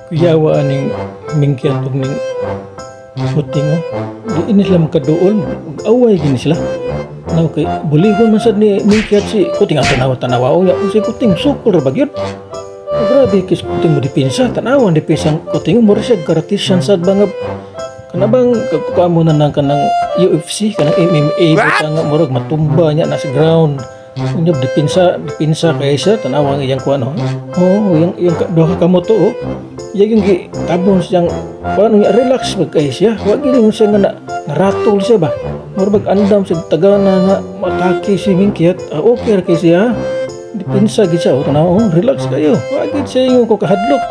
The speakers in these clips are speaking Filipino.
Kuyawa aning mingkiyat ug ning shooting oh. Di ini sila magkaduol, away gini sila. Now kay buligon man sad ni mingkiyat si Kuting ang tanawa-tanawa o ya si Kuting sukol ra bagyod. Grabe kis Kuting mo dipinsa, tanawan dipinsa Kuting mo siya karatisan sad bangab kanabang kamo na nang kanang UFC kanang MMA butang murag matumba niya na sa ground. Unyab dipinsa kay siya tanawa ang iyang kuan oh. Oh, yung duha ka kamoto oh. Yung tabon siyang paano nga relax magkay siya. Wa gini mo siya nga naratol siya ba. Murag andam sa tagana nga matake si mingkiyat. Okay ra kay siya. Dipinsa gid siya oh, tanaw oh, relax kayo. Wa gid siya yung ko kahadlok.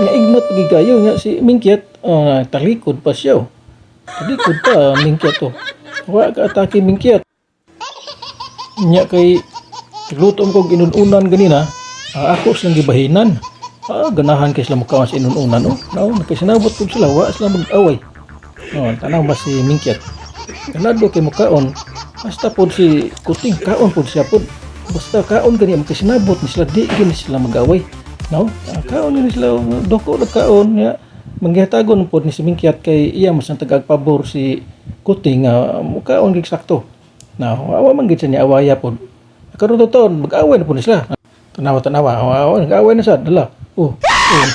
Nga igmat gid kayo nga si mingkiyat talikod pa siya. Oh. Talikod pa mingkiyat oh. Wa ka atake mingkiyat. Nya kay lutom ko ginununan ganina. Ako silang gibahinan. Ganahan kay sila mukawan sa inununan oh. Now, nakasinabot ko sila wa sila mag-away. Oh, tanaw ba si mingkiyat. Kanado kay mukaon. Basta pod si Kuting kaon pod siya pod. Basta kaon gani makasinabot ni sila di gani sila mag-away. No? Kaon gani sila doko na kaon ya. Manggihatagon pod ni si mingkiyat kay iya mas ang tagagpabor si Kuting mukaon gid sakto. Now, awa man gid niya awaya pod. Karon taon mag-away na pod sila. Tanawa, nag-away na sad dala.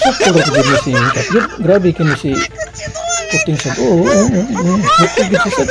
Sakto ra gid ni si mingkiyat. Grabe kini si Kuting sad. Sakto gid siya sad.